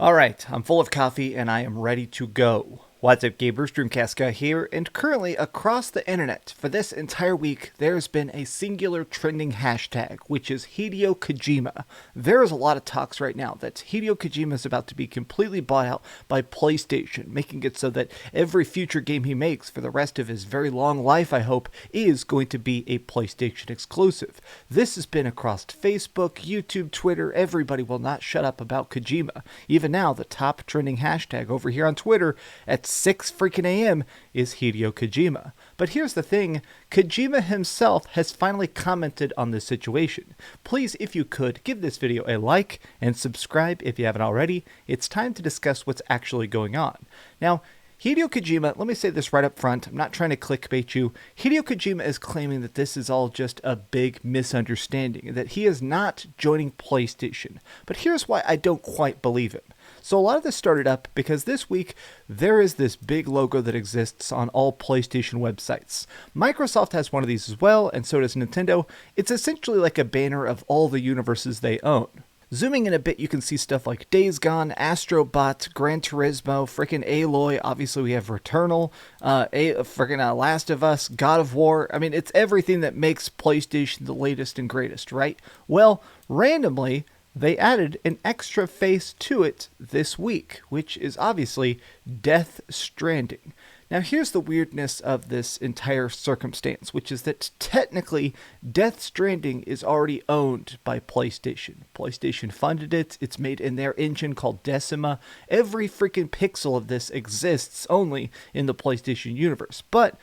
Alright, I'm full of coffee and I am ready to go. What's up, gamers? DreamcastGuy here, and currently across the internet for this entire week, there's been a singular trending hashtag, which is Hideo Kojima. There is a lot of talks right now that Hideo Kojima is about to be completely bought out by PlayStation, making it so that every future game he makes for the rest of his very long life, I hope, is going to be a PlayStation exclusive. This has been across Facebook, YouTube, Twitter. Everybody will not shut up about Kojima. Even now, the top trending hashtag over here on Twitter at 6 freaking a.m. is Hideo Kojima. But here's the thing, Kojima himself has finally commented on this situation. Please, if you could, give this video a like and subscribe if you haven't already. It's time to discuss what's actually going on. Now, Hideo Kojima, let me say this right up front, I'm not trying to clickbait you. Hideo Kojima is claiming that this is all just a big misunderstanding, that he is not joining PlayStation. But here's why I don't quite believe him. So a lot of this started up because this week there is this big logo that exists on all PlayStation websites. Microsoft has one of these as well, and so does Nintendo. It's essentially like a banner of all the universes they own. Zooming in a bit, you can see stuff like Days Gone, Astro Bot, Gran Turismo, frickin' Aloy, obviously we have Returnal, frickin' Last of Us, God of War. I mean, it's everything that makes PlayStation the latest and greatest, right? Well, randomly, they added an extra face to it this week, which is obviously Death Stranding. Now here's the weirdness of this entire circumstance, which is that technically Death Stranding is already owned by PlayStation. PlayStation funded it, it's made in their engine called Decima. Every freaking pixel of this exists only in the PlayStation universe, but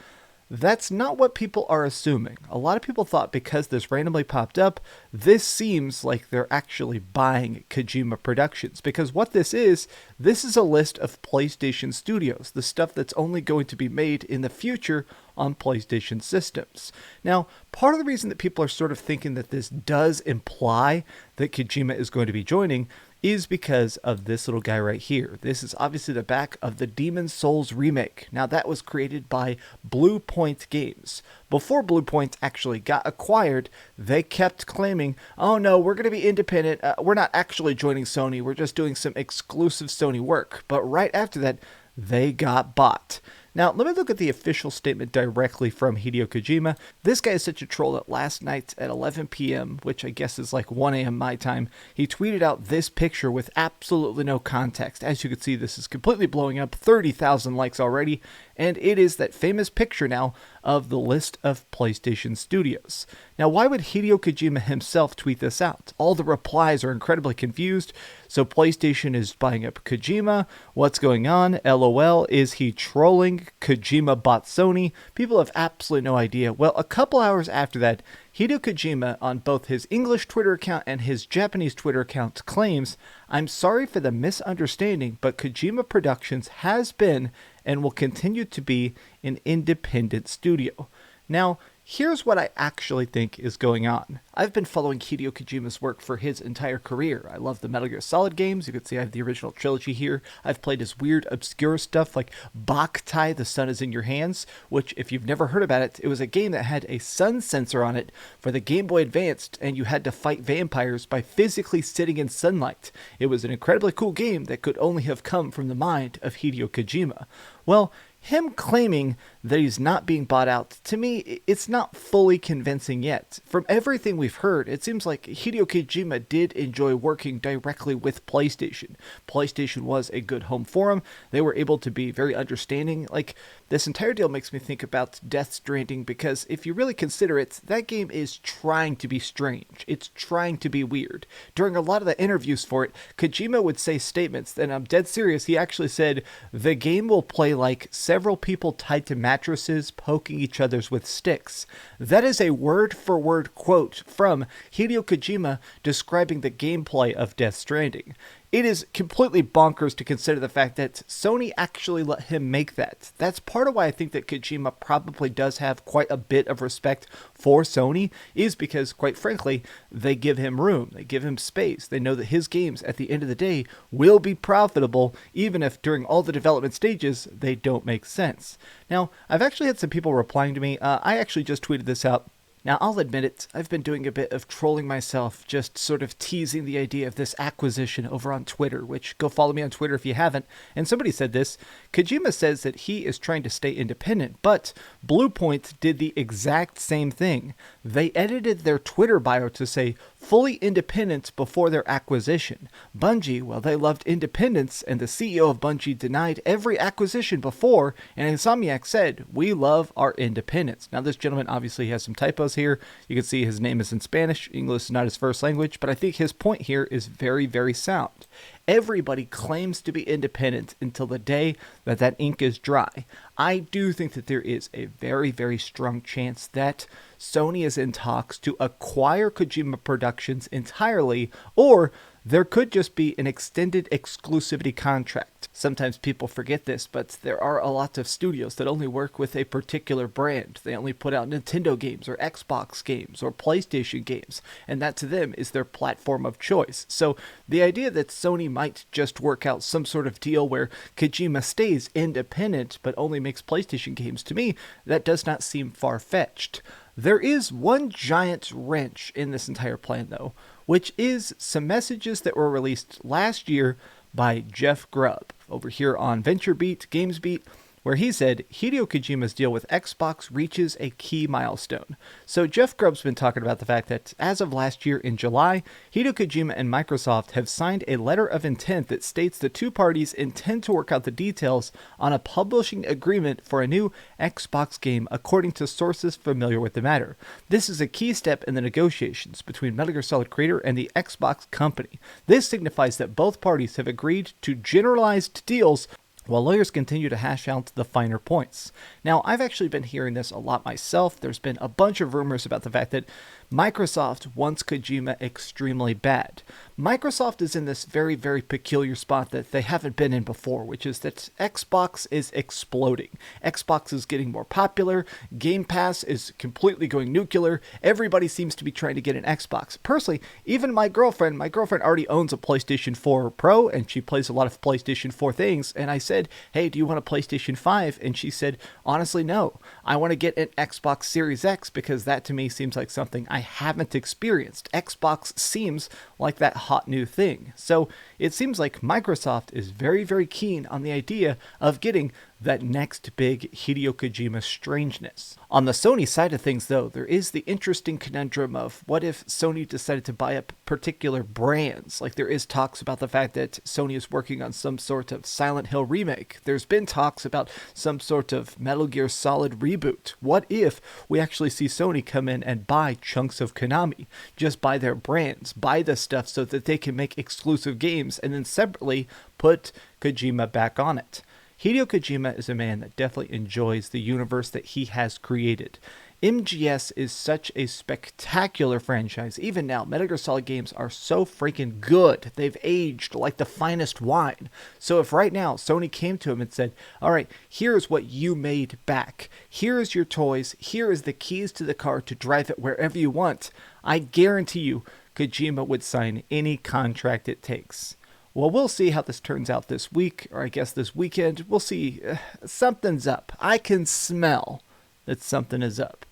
that's not what people are assuming. A lot of people thought because this randomly popped up, this seems like they're actually buying Kojima Productions. Because what this is a list of PlayStation studios, the stuff that's only going to be made in the future on PlayStation systems. Now, part of the reason that people are sort of thinking that this does imply that Kojima is going to be joining is because of this little guy right here. This is obviously the back of the Demon's Souls remake. Now that was created by Blue Point Games. Before Blue Point actually got acquired, they kept claiming, oh no, we're going to be independent, we're not actually joining Sony, we're just doing some exclusive Sony work. But right after that, they got bought. Now, let me look at the official statement directly from Hideo Kojima. This guy is such a troll that last night at 11 p.m., which I guess is like 1 a.m. my time, he tweeted out this picture with absolutely no context. As you can see, this is completely blowing up, 30,000 likes already, and it is that famous picture now of the list of PlayStation studios. Now, why would Hideo Kojima himself tweet this out? All the replies are incredibly confused. So PlayStation is buying up Kojima. What's going on? LOL. Is he trolling? Kojima bought Sony. People have absolutely no idea. Well, a couple hours after that, Hideo Kojima, on both his English Twitter account and his Japanese Twitter account, claims, I'm sorry for the misunderstanding, but Kojima Productions has been and will continue to be an independent studio. Now, here's what I actually think is going on. I've been following Hideo Kojima's work for his entire career. I love the Metal Gear Solid games. You can see I have the original trilogy here. I've played his weird, obscure stuff like Boktai, The Sun is in Your Hands, which, if you've never heard about it, it was a game that had a sun sensor on it for the Game Boy Advance, and you had to fight vampires by physically sitting in sunlight. It was an incredibly cool game that could only have come from the mind of Hideo Kojima. Well, him claiming that he's not being bought out, to me, it's not fully convincing yet. From everything we've heard, it seems like Hideo Kojima did enjoy working directly with PlayStation. PlayStation was a good home for him. They were able to be very understanding. Like, this entire deal makes me think about Death Stranding, because if you really consider it, that game is trying to be strange. It's trying to be weird. During a lot of the interviews for it, Kojima would say statements, and I'm dead serious, he actually said, the game will play like several people tied to mattresses poking each other's with sticks. That is a word-for-word quote from Hideo Kojima describing the gameplay of Death Stranding. It is completely bonkers to consider the fact that Sony actually let him make that. That's part of why I think that Kojima probably does have quite a bit of respect for Sony, is because, quite frankly, they give him room, they give him space. They know that his games, at the end of the day, will be profitable, even if during all the development stages, they don't make sense. Now, I've actually had some people replying to me. I actually just tweeted this out Now, I'll admit it, I've been doing a bit of trolling myself, just sort of teasing the idea of this acquisition over on Twitter, which go follow me on Twitter if you haven't. And somebody said this, Kojima says that he is trying to stay independent, but Bluepoint did the exact same thing. They edited their Twitter bio to say fully independent before their acquisition. Bungie, well, they loved independence, and the CEO of Bungie denied every acquisition before, and Insomniac said, we love our independence. Now, this gentleman obviously has some typos here. You can see his name is in Spanish. English is not his first language, but I think his point here is very, very sound. Everybody claims to be independent until the day that that ink is dry. I do think that there is a very, very strong chance that Sony is in talks to acquire Kojima Productions entirely, or there could just be an extended exclusivity contract. Sometimes people forget this, but there are a lot of studios that only work with a particular brand. They only put out Nintendo games or Xbox games or PlayStation games, and that to them is their platform of choice. So the idea that Sony might just work out some sort of deal where Kojima stays independent but only makes PlayStation games, to me, that does not seem far-fetched. There is one giant wrench in this entire plan, though, which is some messages that were released last year by Jeff Grubb over here on VentureBeat, GamesBeat, where he said Hideo Kojima's deal with Xbox reaches a key milestone. So Jeff Grubb's been talking about the fact that as of last year in July, Hideo Kojima and Microsoft have signed a letter of intent that states the two parties intend to work out the details on a publishing agreement for a new Xbox game, according to sources familiar with the matter. This is a key step in the negotiations between Metal Gear Solid creator and the Xbox company. This signifies that both parties have agreed to generalized deals while lawyers continue to hash out the finer points. Now, I've actually been hearing this a lot myself. There's been a bunch of rumors about the fact that Microsoft wants Kojima extremely bad. Microsoft is in this very, very peculiar spot that they haven't been in before, which is that Xbox is exploding. Xbox is getting more popular. Game Pass is completely going nuclear. Everybody seems to be trying to get an Xbox. Personally, even my girlfriend already owns a PlayStation 4 Pro, and she plays a lot of PlayStation 4 things. And I said, hey, do you want a PlayStation 5? And she said, honestly, no. I want to get an Xbox Series X because that to me seems like something I haven't experienced. Xbox seems like that hot new thing. So it seems like Microsoft is very, very keen on the idea of getting that next big Hideo Kojima strangeness. On the Sony side of things, though, there is the interesting conundrum of what if Sony decided to buy up particular brands? Like, there is talks about the fact that Sony is working on some sort of Silent Hill remake. There's been talks about some sort of Metal Gear Solid reboot. What if we actually see Sony come in and buy chunks of Konami? Just buy their brands, buy the stuff so that they can make exclusive games, and then separately put Kojima back on it. Hideo Kojima is a man that definitely enjoys the universe that he has created. MGS is such a spectacular franchise. Even now, Metal Gear Solid games are so freaking good. They've aged like the finest wine. So if right now Sony came to him and said, all right, here's what you made back. Here is your toys. Here is the keys to the car to drive it wherever you want. I guarantee you, Kojima would sign any contract it takes. Well, we'll see how this turns out this week, or I guess this weekend. We'll see. Something's up. I can smell that something is up.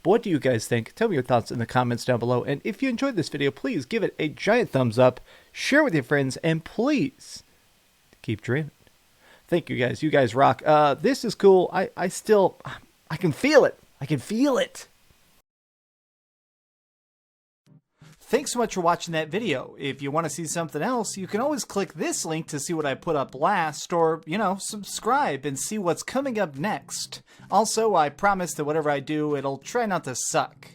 But what do you guys think? Tell me your thoughts in the comments down below. And if you enjoyed this video, please give it a giant thumbs up, share with your friends, and please keep dreaming. Thank you guys. You guys rock. This is cool. I can feel it. I can feel it. Thanks so much for watching that video. If you want to see something else, you can always click this link to see what I put up last, or, subscribe and see what's coming up next. Also, I promise that whatever I do, it'll try not to suck.